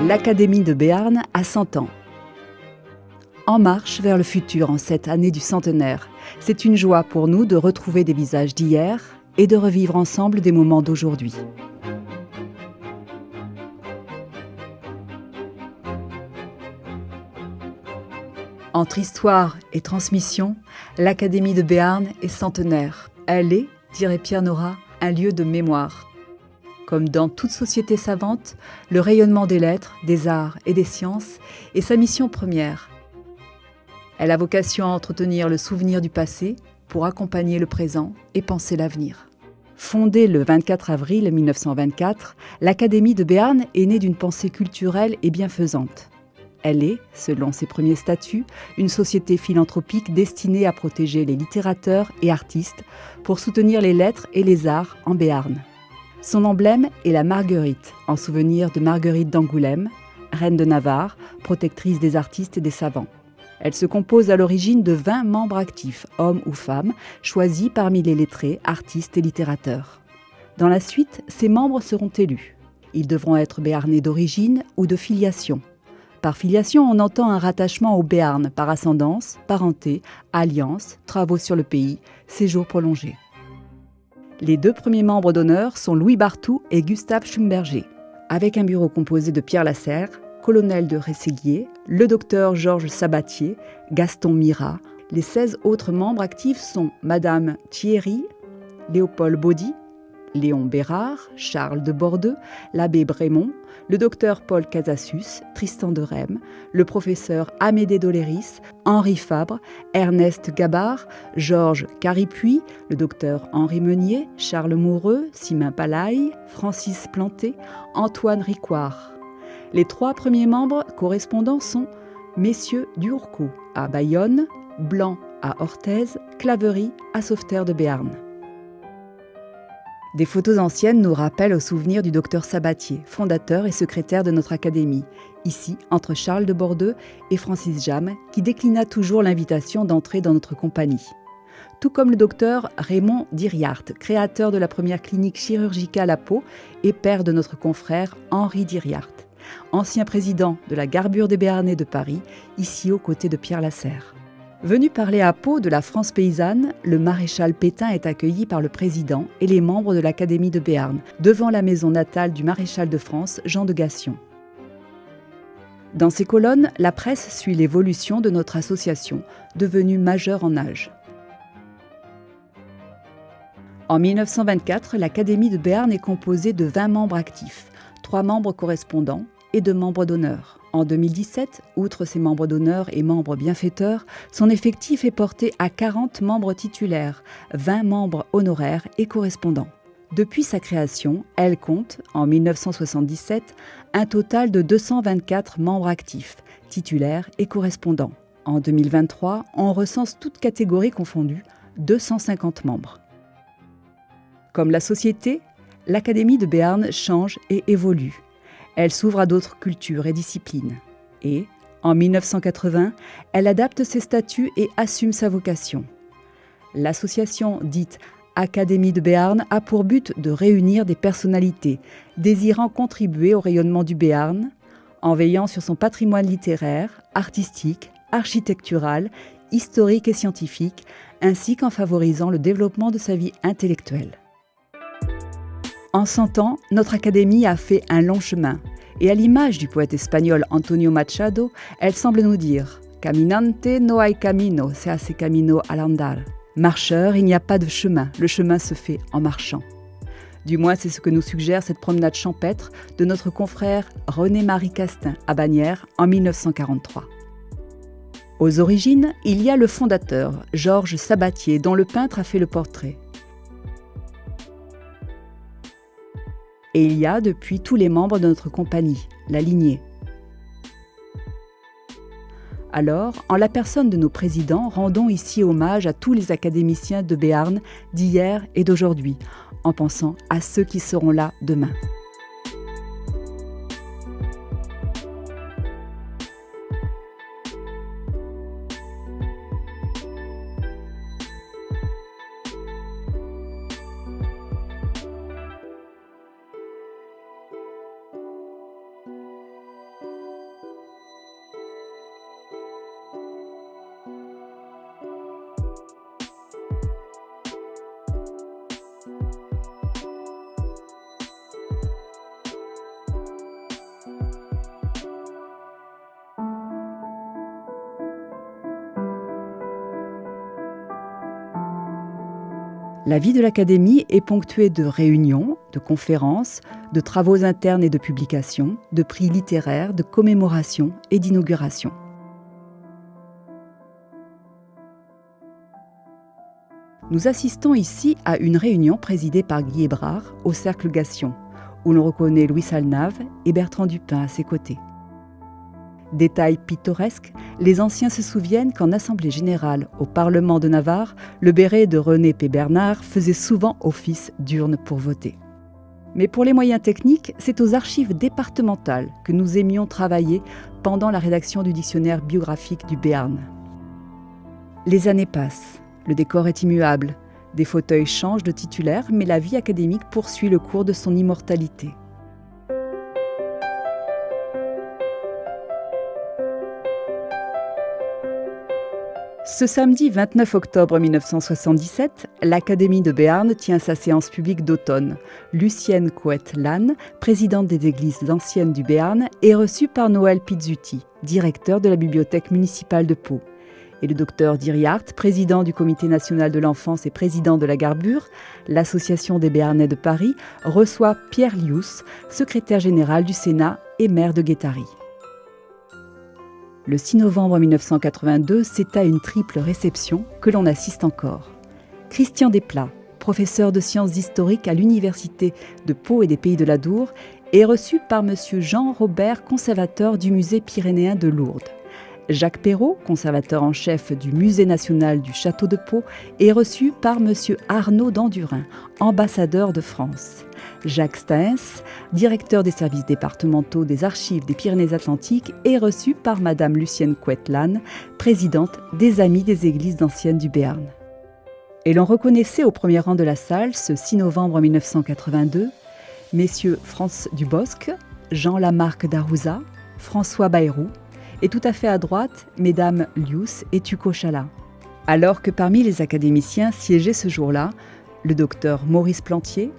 L'Académie de Béarn a 100 ans. En marche vers le futur en cette année du centenaire. C'est une joie pour nous de retrouver des visages d'hier et de revivre ensemble des moments d'aujourd'hui. Entre histoire et transmission, l'Académie de Béarn est centenaire. Elle est, dirait Pierre Nora, un lieu de mémoire. Comme dans toute société savante, le rayonnement des lettres, des arts et des sciences est sa mission première. Elle a vocation à entretenir le souvenir du passé pour accompagner le présent et penser l'avenir. Fondée le 24 avril 1924, l'Académie de Béarn est née d'une pensée culturelle et bienfaisante. Elle est, selon ses premiers statuts, une société philanthropique destinée à protéger les littérateurs et artistes pour soutenir les lettres et les arts en Béarn. Son emblème est la marguerite, en souvenir de Marguerite d'Angoulême, reine de Navarre, protectrice des artistes et des savants. Elle se compose à l'origine de 20 membres actifs, hommes ou femmes, choisis parmi les lettrés, artistes et littérateurs. Dans la suite, ces membres seront élus. Ils devront être béarnais d'origine ou de filiation. Par filiation, on entend un rattachement au Béarn par ascendance, parenté, alliance, travaux sur le pays, séjour prolongé. Les 2 premiers membres d'honneur sont Louis Barthou et Gustave Schumberger, avec un bureau composé de Pierre Lasserre, colonel de Rességuier, le docteur Georges Sabatier, Gaston Mira. Les 16 autres membres actifs sont Madame Thierry, Léopold Baudy, Léon Bérard, Charles de Bordeux, l'abbé Brémond, le docteur Paul Casassus, Tristan de Rheims, le professeur Amédée Doléris, Henri Fabre, Ernest Gabard, Georges Caripuy, le docteur Henri Meunier, Charles Moureux, Simin Palaille, Francis Planté, Antoine Ricoire. Les 3 premiers membres correspondants sont Messieurs Durcourt à Bayonne, Blanc à Orthez, Claverie à Sauveterre de Béarn. Des photos anciennes nous rappellent au souvenir du docteur Sabatier, fondateur et secrétaire de notre académie, ici entre Charles de Bordeux et Francis Jam, qui déclina toujours l'invitation d'entrer dans notre compagnie. Tout comme le docteur Raymond Diriart, créateur de la première clinique chirurgicale à Pau et père de notre confrère Henri Diriart, ancien président de la Garbure des Béarnais de Paris, ici aux côtés de Pierre Lasserre. Venu parler à Pau de la France paysanne, le maréchal Pétain est accueilli par le président et les membres de l'Académie de Béarn, devant la maison natale du maréchal de France, Jean de Gassion. Dans ces colonnes, la presse suit l'évolution de notre association, devenue majeure en âge. En 1924, l'Académie de Béarn est composée de 20 membres actifs, 3 membres correspondants et 2 membres d'honneur. En 2017, outre ses membres d'honneur et membres bienfaiteurs, son effectif est porté à 40 membres titulaires, 20 membres honoraires et correspondants. Depuis sa création, elle compte, en 1977, un total de 224 membres actifs, titulaires et correspondants. En 2023, on recense toutes catégories confondues, 250 membres. Comme la société, l'Académie de Béarn change et évolue. Elle s'ouvre à d'autres cultures et disciplines. Et, en 1980, elle adapte ses statuts et assume sa vocation. L'association dite Académie de Béarn a pour but de réunir des personnalités désirant contribuer au rayonnement du Béarn, en veillant sur son patrimoine littéraire, artistique, architectural, historique et scientifique, ainsi qu'en favorisant le développement de sa vie intellectuelle. En 100 ans, notre académie a fait un long chemin. Et à l'image du poète espagnol Antonio Machado, elle semble nous dire « Caminante no hay camino, se hace camino al andar ». Marcheur, il n'y a pas de chemin, le chemin se fait en marchant. Du moins, c'est ce que nous suggère cette promenade champêtre de notre confrère René-Marie Castin à Bagnères en 1943. Aux origines, il y a le fondateur, Georges Sabatier, dont le peintre a fait le portrait. Et il y a depuis tous les membres de notre compagnie, la lignée. Alors, en la personne de nos présidents, rendons ici hommage à tous les académiciens de Béarn d'hier et d'aujourd'hui, en pensant à ceux qui seront là demain. La vie de l'Académie est ponctuée de réunions, de conférences, de travaux internes et de publications, de prix littéraires, de commémorations et d'inaugurations. Nous assistons ici à une réunion présidée par Guy Hébrard au Cercle Gassion, où l'on reconnaît Louis Salnave et Bertrand Dupin à ses côtés. Détail pittoresque, les anciens se souviennent qu'en Assemblée générale au Parlement de Navarre, le béret de René P. Bernard faisait souvent office d'urne pour voter. Mais pour les moyens techniques, c'est aux archives départementales que nous aimions travailler pendant la rédaction du dictionnaire biographique du Béarn. Les années passent, le décor est immuable, des fauteuils changent de titulaire, mais la vie académique poursuit le cours de son immortalité. Ce samedi 29 octobre 1977, l'Académie de Béarn tient sa séance publique d'automne. Lucienne Couette-Lannes, présidente des églises anciennes du Béarn, est reçue par Noël Pizzuti, directeur de la bibliothèque municipale de Pau. Et le docteur Diriart, président du Comité national de l'enfance et président de la Garbure, l'association des Béarnais de Paris, reçoit Pierre Lius, secrétaire général du Sénat et maire de Guétary. Le 6 novembre 1982, c'est à une triple réception que l'on assiste encore. Christian Desplat, professeur de sciences historiques à l'Université de Pau et des Pays de l'Adour, est reçu par M. Jean Robert, conservateur du musée pyrénéen de Lourdes. Jacques Perrault, conservateur en chef du Musée national du Château de Pau, est reçu par M. Arnaud d'Andurin, ambassadeur de France. Jacques Staens, directeur des services départementaux des archives des Pyrénées-Atlantiques, est reçu par Mme Lucienne Couette-Lannes, présidente des Amis des Églises anciennes du Béarn. Et l'on reconnaissait au premier rang de la salle, ce 6 novembre 1982, messieurs Franz Dubosc, Jean Lamarque d'Arouza, François Bayrou, et tout à fait à droite, mesdames Lius et Tucochala. Alors que parmi les académiciens siégeaient ce jour-là, le docteur Maurice Plantier,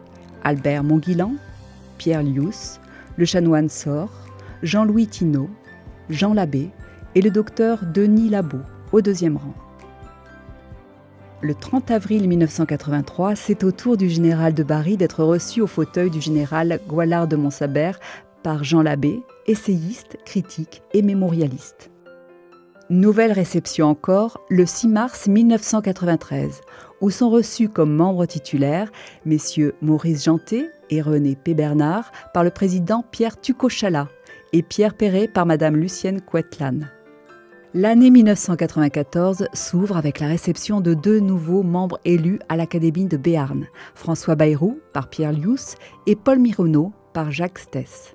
Albert Monguilan, Pierre Lius, le chanoine Sor, Jean-Louis Thinault, Jean Labbé et le docteur Denis Labeau, au deuxième rang. Le 30 avril 1983, c'est au tour du général de Barry d'être reçu au fauteuil du général Goualard de Montsabert par Jean Labbé, essayiste, critique et mémorialiste. Nouvelle réception encore, le 6 mars 1993, où sont reçus comme membres titulaires messieurs Maurice Janté et René P. Bernard par le président Pierre Tucochala et Pierre Perret par Madame Lucienne Couette-Lannes. L'année 1994 s'ouvre avec la réception de 2 nouveaux membres élus à l'Académie de Béarn, François Bayrou par Pierre Lius et Paul Mironneau par Jacques Stess.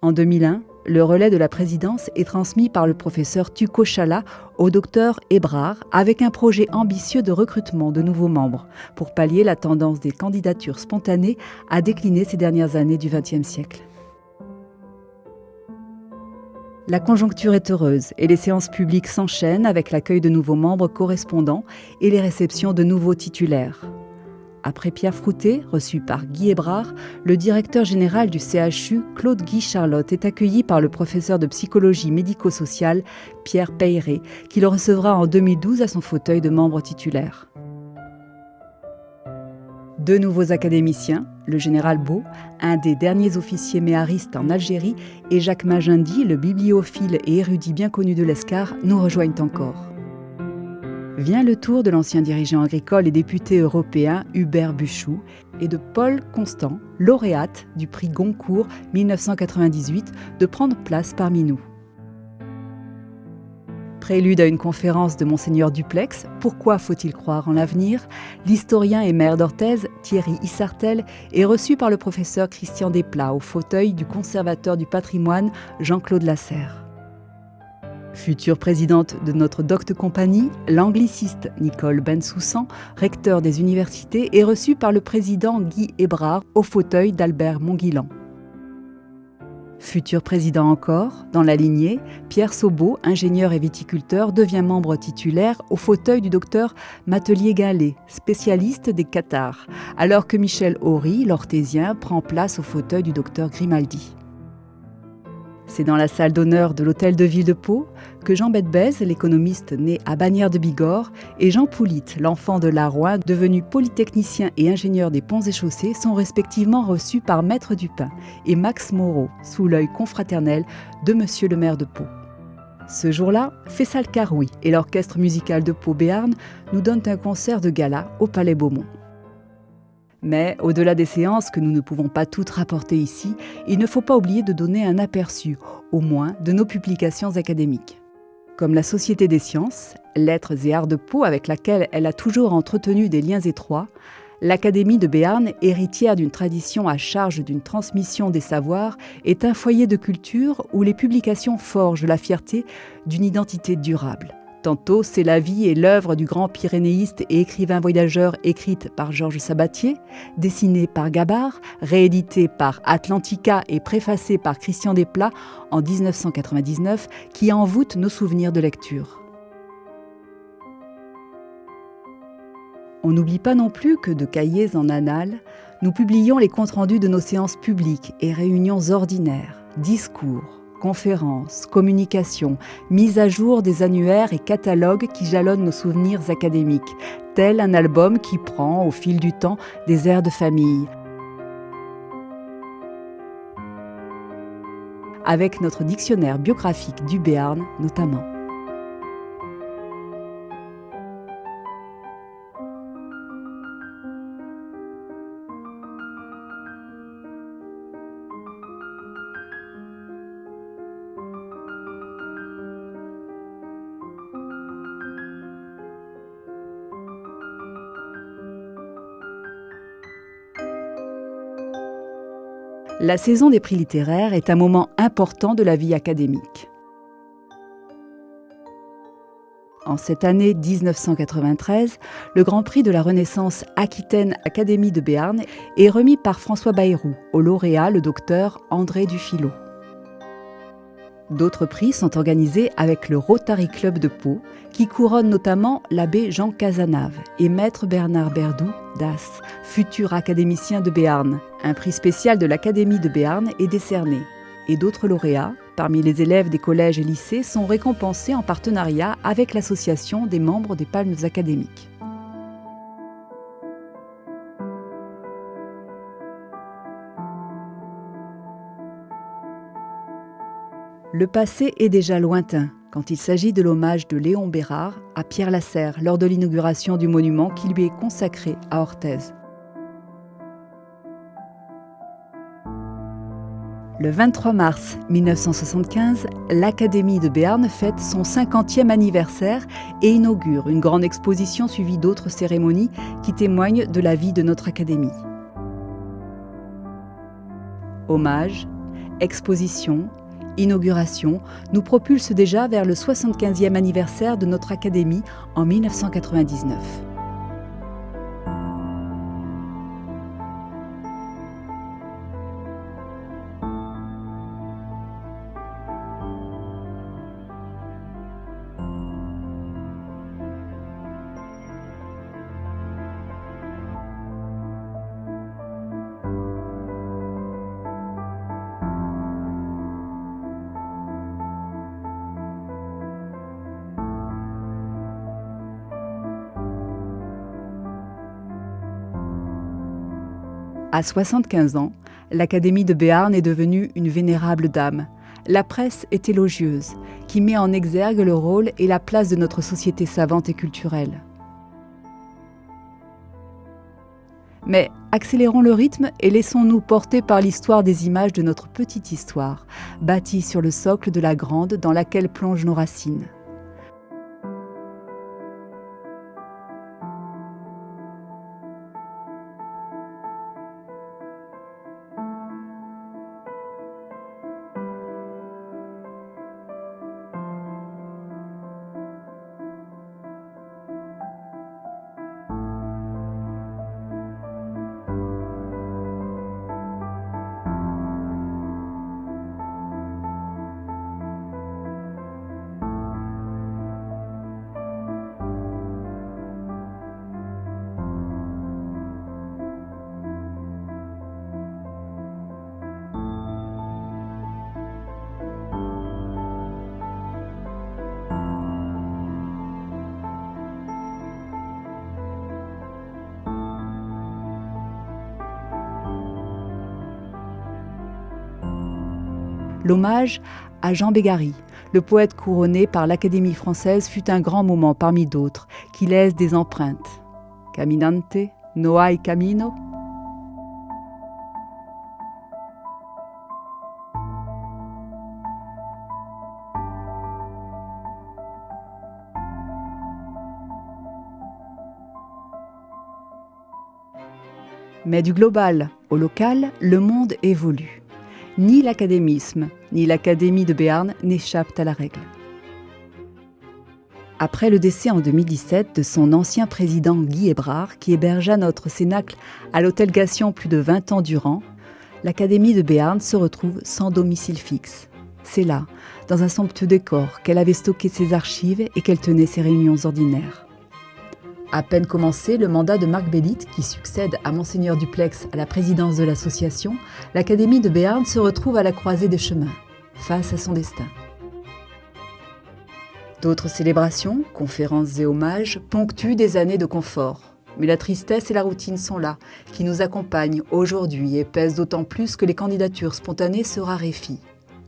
En 2001, le relais de la présidence est transmis par le professeur Tucochala au docteur Hébrard avec un projet ambitieux de recrutement de nouveaux membres pour pallier la tendance des candidatures spontanées à décliner ces dernières années du XXe siècle. La conjoncture est heureuse et les séances publiques s'enchaînent avec l'accueil de nouveaux membres correspondants et les réceptions de nouveaux titulaires. Après Pierre Frouté, reçu par Guy Hébrard, le directeur général du CHU, Claude-Guy Charlotte, est accueilli par le professeur de psychologie médico-sociale, Pierre Peyret, qui le recevra en 2012 à son fauteuil de membre titulaire. 2 nouveaux académiciens, le général Beau, un des derniers officiers méharistes en Algérie, et Jacques Magendie, le bibliophile et érudit bien connu de l'Escar, nous rejoignent encore. Vient le tour de l'ancien dirigeant agricole et député européen Hubert Buchou et de Paul Constant, lauréate du prix Goncourt 1998, de prendre place parmi nous. Prélude à une conférence de Monseigneur Duplex, Pourquoi faut-il croire en l'avenir, l'historien et maire d'Orthez, Thierry Issartel, est reçu par le professeur Christian Desplat au fauteuil du conservateur du patrimoine Jean-Claude Lasserre. Future présidente de notre docte compagnie, l'angliciste Nicole Bensoussan, recteur des universités, est reçue par le président Guy Hébrard au fauteuil d'Albert Monguilan. Futur président encore, dans la lignée, Pierre Sobeau, ingénieur et viticulteur, devient membre titulaire au fauteuil du docteur Matelier-Gallet, spécialiste des cathars, alors que Michel Horry, l'orthésien, prend place au fauteuil du docteur Grimaldi. C'est dans la salle d'honneur de l'Hôtel de Ville de Pau que Jean Bedbez, l'économiste né à Bagnères de Bigorre, et Jean Poulit, l'enfant de Laroy, devenu polytechnicien et ingénieur des ponts et chaussées, sont respectivement reçus par Maître Dupin et Max Moreau, sous l'œil confraternel de Monsieur le maire de Pau. Ce jour-là, Faisal Karoui et l'orchestre musical de Pau-Béarn nous donnent un concert de gala au Palais Beaumont. Mais au-delà des séances que nous ne pouvons pas toutes rapporter ici, il ne faut pas oublier de donner un aperçu, au moins, de nos publications académiques. Comme la Société des sciences, lettres et arts de Pau avec laquelle elle a toujours entretenu des liens étroits, l'Académie de Béarn, héritière d'une tradition à charge d'une transmission des savoirs, est un foyer de culture où les publications forgent la fierté d'une identité durable. Tantôt, c'est la vie et l'œuvre du grand pyrénéiste et écrivain voyageur écrite par Georges Sabatier, dessinée par Gabard, rééditée par Atlantica et préfacée par Christian Desplat en 1999, qui envoûte nos souvenirs de lecture. On n'oublie pas non plus que de cahiers en annales, nous publions les comptes rendus de nos séances publiques et réunions ordinaires, discours, conférences, communications, mise à jour des annuaires et catalogues qui jalonnent nos souvenirs académiques, tel un album qui prend, au fil du temps, des airs de famille. Avec notre dictionnaire biographique du Béarn notamment. La saison des prix littéraires est un moment important de la vie académique. En cette année 1993, le Grand Prix de la Renaissance Aquitaine Académie de Béarn est remis par François Bayrou au lauréat, le docteur André Dufilot. D'autres prix sont organisés avec le Rotary Club de Pau, qui couronne notamment l'abbé Jean Cazenave et maître Bernard Berdoux d'As, futur académicien de Béarn. Un prix spécial de l'Académie de Béarn est décerné. Et d'autres lauréats, parmi les élèves des collèges et lycées, sont récompensés en partenariat avec l'association des membres des Palmes académiques. Le passé est déjà lointain quand il s'agit de l'hommage de Léon Bérard à Pierre Lasserre lors de l'inauguration du monument qui lui est consacré à Orthez. Le 23 mars 1975, l'Académie de Béarn fête son 50e anniversaire et inaugure une grande exposition suivie d'autres cérémonies qui témoignent de la vie de notre académie. Hommage, exposition, inauguration nous propulse déjà vers le 75e anniversaire de notre académie en 1999. À 75 ans, l'Académie de Béarn est devenue une vénérable dame. La presse est élogieuse, qui met en exergue le rôle et la place de notre société savante et culturelle. Mais accélérons le rythme et laissons-nous porter par l'histoire des images de notre petite histoire, bâtie sur le socle de la grande dans laquelle plongent nos racines. L'hommage à Jean Bégari, le poète couronné par l'Académie française, fut un grand moment parmi d'autres qui laissent des empreintes. Caminante, no hay camino. Mais du global au local, le monde évolue. Ni l'académisme, ni l'Académie de Béarn n'échappent à la règle. Après le décès en 2017 de son ancien président Guy Hébrard, qui hébergea notre cénacle à l'hôtel Gation plus de 20 ans durant, l'Académie de Béarn se retrouve sans domicile fixe. C'est là, dans un somptueux décor, qu'elle avait stocké ses archives et qu'elle tenait ses réunions ordinaires. À peine commencé le mandat de Marc Bellit, qui succède à Monseigneur Duplex à la présidence de l'association, l'Académie de Béarn se retrouve à la croisée des chemins, face à son destin. D'autres célébrations, conférences et hommages ponctuent des années de confort. Mais la tristesse et la routine sont là, qui nous accompagnent aujourd'hui et pèsent d'autant plus que les candidatures spontanées se raréfient.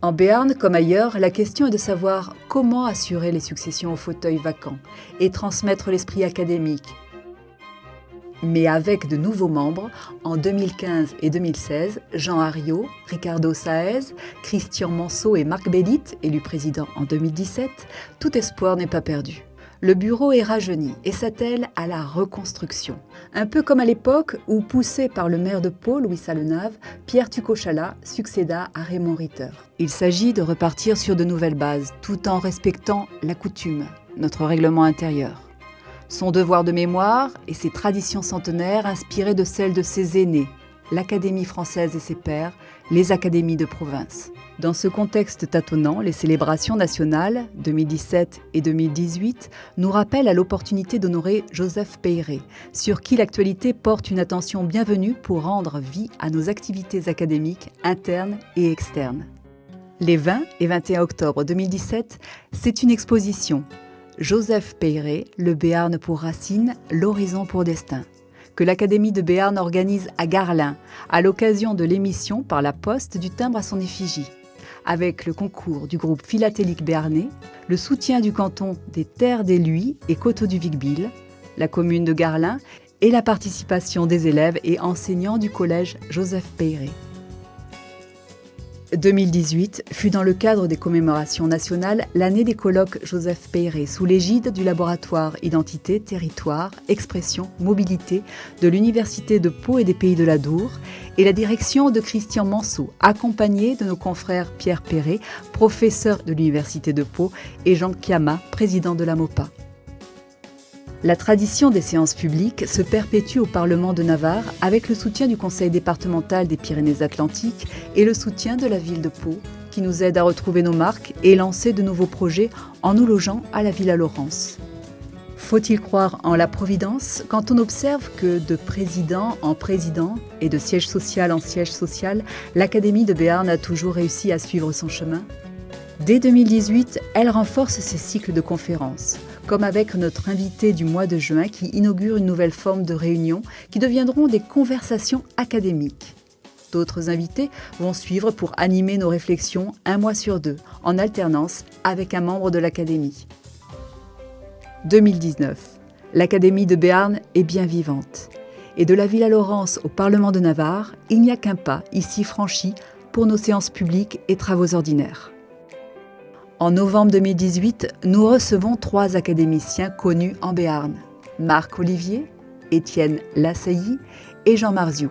En Béarn, comme ailleurs, la question est de savoir comment assurer les successions aux fauteuils vacants et transmettre l'esprit académique. Mais avec de nouveaux membres, en 2015 et 2016, Jean Hariot, Ricardo Saez, Christian Manceau et Marc Bellit, élu président en 2017, tout espoir n'est pas perdu. Le bureau est rajeuni et s'attelle à la reconstruction. Un peu comme à l'époque où, poussé par le maire de Pau, Louis Salenave, Pierre Tucochala succéda à Raymond Ritter. Il s'agit de repartir sur de nouvelles bases, tout en respectant la coutume, notre règlement intérieur. Son devoir de mémoire et ses traditions centenaires inspirées de celles de ses aînés, l'Académie française et ses pairs, les académies de province. Dans ce contexte tâtonnant, les célébrations nationales 2017 et 2018 nous rappellent à l'opportunité d'honorer Joseph Peyret, sur qui l'actualité porte une attention bienvenue pour rendre vie à nos activités académiques internes et externes. Les 20 et 21 octobre 2017, c'est une exposition « Joseph Peyret, le Béarn pour racines, l'horizon pour destin » que l'Académie de Béarn organise à Garlin, à l'occasion de l'émission par la poste du timbre à son effigie, avec le concours du groupe philatélique béarnais, le soutien du canton des Terres des Luys et Coteaux du Vic-Bilh, la commune de Garlin et la participation des élèves et enseignants du collège Joseph Peyret. 2018 fut dans le cadre des commémorations nationales l'année des colloques Joseph Peyret sous l'égide du laboratoire Identité, Territoire, Expression, Mobilité de l'Université de Pau et des Pays de l'Adour et la direction de Christian Manceau, accompagné de nos confrères Pierre Perret, professeur de l'Université de Pau, et Jean Chiama, président de la MOPA. La tradition des séances publiques se perpétue au Parlement de Navarre avec le soutien du Conseil départemental des Pyrénées-Atlantiques et le soutien de la ville de Pau, qui nous aide à retrouver nos marques et lancer de nouveaux projets en nous logeant à la Villa Laurence. Faut-il croire en la Providence quand on observe que de président en président et de siège social en siège social, l'Académie de Béarn a toujours réussi à suivre son chemin ? Dès 2018, elle renforce ses cycles de conférences, comme avec notre invité du mois de juin qui inaugure une nouvelle forme de réunion qui deviendront des conversations académiques. D'autres invités vont suivre pour animer nos réflexions un mois sur deux, en alternance avec un membre de l'Académie. 2019. L'Académie de Béarn est bien vivante. Et de la Villa Laurence au Parlement de Navarre, il n'y a qu'un pas ici franchi pour nos séances publiques et travaux ordinaires. En novembre 2018, nous recevons 3 académiciens connus en Béarn, Marc Olivier, Étienne Lassailly et Jean Marziou.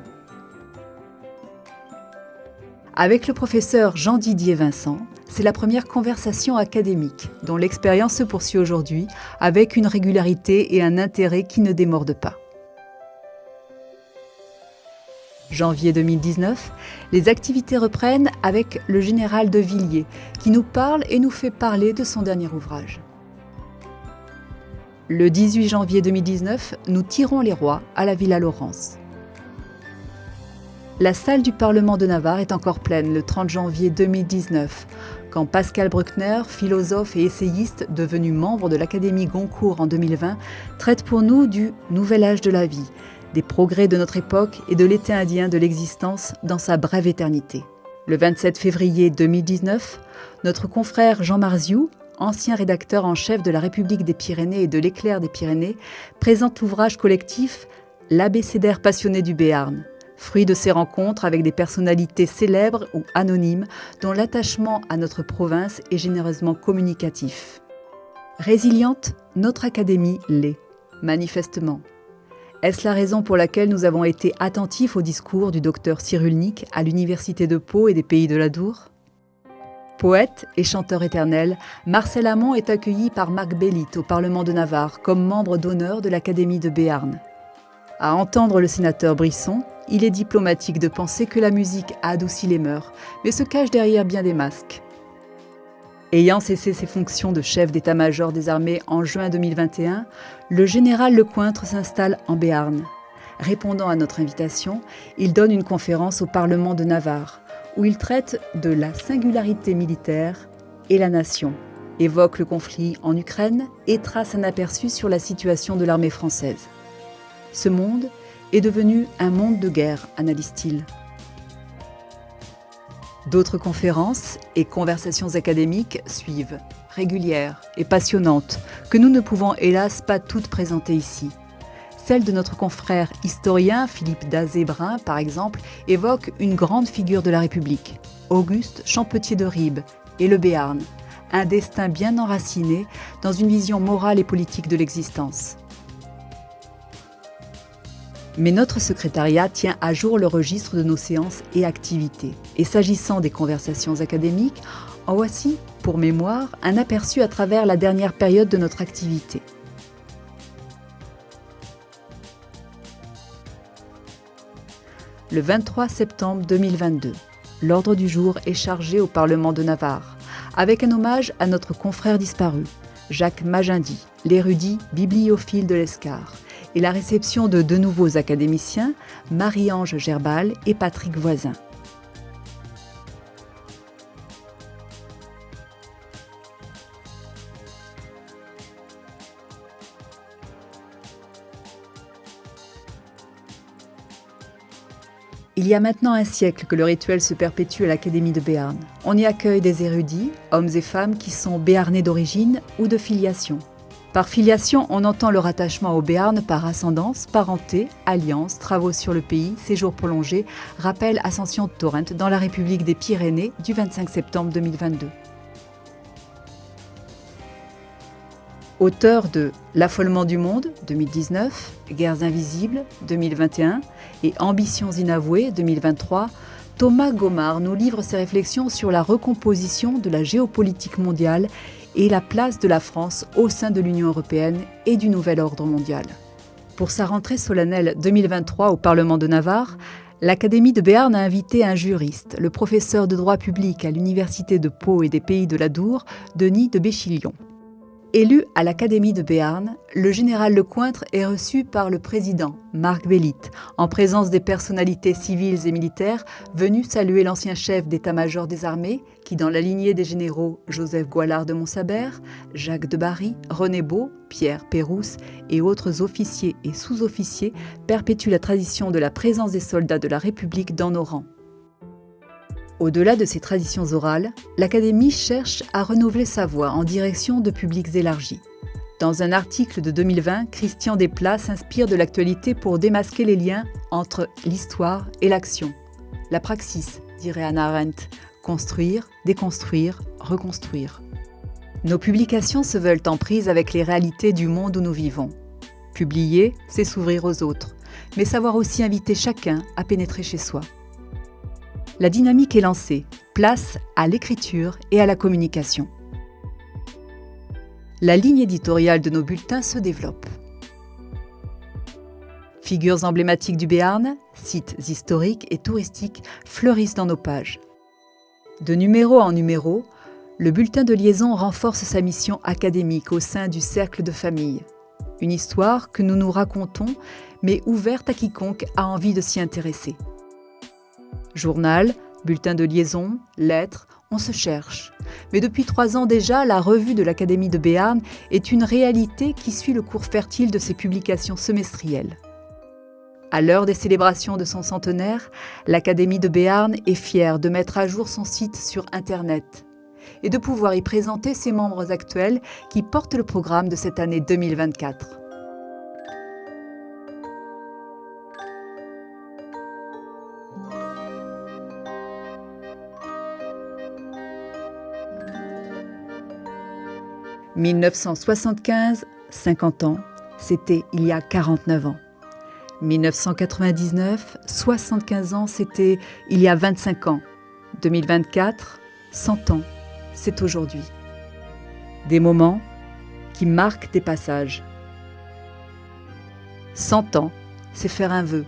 Avec le professeur Jean-Didier Vincent, c'est la première conversation académique dont l'expérience se poursuit aujourd'hui avec une régularité et un intérêt qui ne démordent pas. Janvier 2019, les activités reprennent avec le général de Villiers, qui nous parle et nous fait parler de son dernier ouvrage. Le 18 janvier 2019, nous tirons les rois à la Villa Laurence. La salle du Parlement de Navarre est encore pleine le 30 janvier 2019, quand Pascal Bruckner, philosophe et essayiste devenu membre de l'Académie Goncourt en 2020, traite pour nous du nouvel âge de la vie, des progrès de notre époque et de l'été indien de l'existence dans sa brève éternité. Le 27 février 2019, notre confrère Jean Marziou, ancien rédacteur en chef de la République des Pyrénées et de l'Éclair des Pyrénées, présente l'ouvrage collectif « L'abécédaire passionné du Béarn », fruit de ses rencontres avec des personnalités célèbres ou anonymes dont l'attachement à notre province est généreusement communicatif. Résiliente, notre académie l'est, manifestement. Est-ce la raison pour laquelle nous avons été attentifs au discours du docteur Cyrulnik à l'Université de Pau et des Pays de l'Adour ? Poète et chanteur éternel, Marcel Amont est accueilli par Marc Bellit au Parlement de Navarre comme membre d'honneur de l'Académie de Béarn. À entendre le sénateur Brisson, il est diplomatique de penser que la musique a adouci les mœurs, mais se cache derrière bien des masques. Ayant cessé ses fonctions de chef d'état-major des armées en juin 2021, le général Lecointre s'installe en Béarn. Répondant à notre invitation, il donne une conférence au Parlement de Navarre, où il traite de la singularité militaire et la nation, évoque le conflit en Ukraine et trace un aperçu sur la situation de l'armée française. Ce monde est devenu un monde de guerre, analyse-t-il. D'autres conférences et conversations académiques suivent, régulières et passionnantes, que nous ne pouvons hélas pas toutes présenter ici. Celle de notre confrère historien Philippe Dazé-Brun, par exemple, évoque une grande figure de la République, Auguste Champetier de Ribes et le Béarn, un destin bien enraciné dans une vision morale et politique de l'existence. Mais notre secrétariat tient à jour le registre de nos séances et activités. Et s'agissant des conversations académiques, en voici, pour mémoire, un aperçu à travers la dernière période de notre activité. Le 23 septembre 2022, l'ordre du jour est chargé au Parlement de Navarre, avec un hommage à notre confrère disparu, Jacques Magendie, l'érudit bibliophile de l'Escar, et la réception de deux nouveaux académiciens, Marie-Ange Gerbal et Patrick Voisin. Il y a maintenant un siècle que le rituel se perpétue à l'Académie de Béarn. On y accueille des érudits, hommes et femmes qui sont béarnais d'origine ou de filiation. Par filiation, on entend le rattachement au Béarn par ascendance, parenté, alliance, travaux sur le pays, séjour prolongé, rappel Ascension de Torrent dans la République des Pyrénées du 25 septembre 2022. Auteur de L'affolement du monde, 2019, Guerres invisibles, 2021 et Ambitions inavouées, 2023, Thomas Gomard nous livre ses réflexions sur la recomposition de la géopolitique mondiale et la place de la France au sein de l'Union européenne et du nouvel ordre mondial. Pour sa rentrée solennelle 2023 au Parlement de Navarre, l'Académie de Béarn a invité un juriste, le professeur de droit public à l'Université de Pau et des Pays de l'Adour, Denis de Béchillon. Élu à l'Académie de Béarn, le général Lecointre est reçu par le président, Marc Bellit, en présence des personnalités civiles et militaires venus saluer l'ancien chef d'état-major des armées, qui dans la lignée des généraux Joseph Goillard de Montsabert, Jacques de Barry, René Beau, Pierre Pérouse et autres officiers et sous-officiers perpétue la tradition de la présence des soldats de la République dans nos rangs. Au-delà de ces traditions orales, l'Académie cherche à renouveler sa voix en direction de publics élargis. Dans un article de 2020, Christian Desplat s'inspire de l'actualité pour démasquer les liens entre l'histoire et l'action. La praxis, dirait Hannah Arendt, construire, déconstruire, reconstruire. Nos publications se veulent en prise avec les réalités du monde où nous vivons. Publier, c'est s'ouvrir aux autres, mais savoir aussi inviter chacun à pénétrer chez soi. La dynamique est lancée, place à l'écriture et à la communication. La ligne éditoriale de nos bulletins se développe. Figures emblématiques du Béarn, sites historiques et touristiques fleurissent dans nos pages. De numéro en numéro, le bulletin de liaison renforce sa mission académique au sein du cercle de famille. Une histoire que nous nous racontons, mais ouverte à quiconque a envie de s'y intéresser. Journal, bulletin de liaison, lettres, on se cherche. Mais depuis 3 ans déjà, la revue de l'Académie de Béarn est une réalité qui suit le cours fertile de ses publications semestrielles. À l'heure des célébrations de son centenaire, l'Académie de Béarn est fière de mettre à jour son site sur Internet et de pouvoir y présenter ses membres actuels qui portent le programme de cette année 2024. « 1975, 50 ans, c'était il y a 49 ans. 1999, 75 ans, c'était il y a 25 ans. 2024, 100 ans, c'est aujourd'hui. Des moments qui marquent des passages. 100 ans, c'est faire un vœu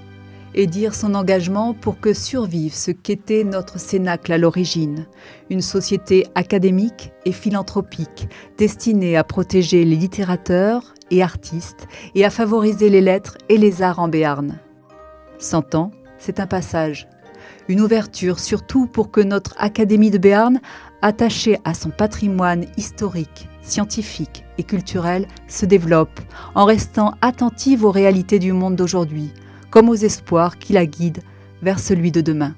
et dire son engagement pour que survive ce qu'était notre Cénacle à l'origine, une société académique et philanthropique destinée à protéger les littérateurs et artistes et à favoriser les lettres et les arts en Béarn. 100 ans, c'est un passage, une ouverture surtout pour que notre Académie de Béarn, attachée à son patrimoine historique, scientifique et culturel, se développe en restant attentive aux réalités du monde d'aujourd'hui, comme aux espoirs qui la guident vers celui de demain.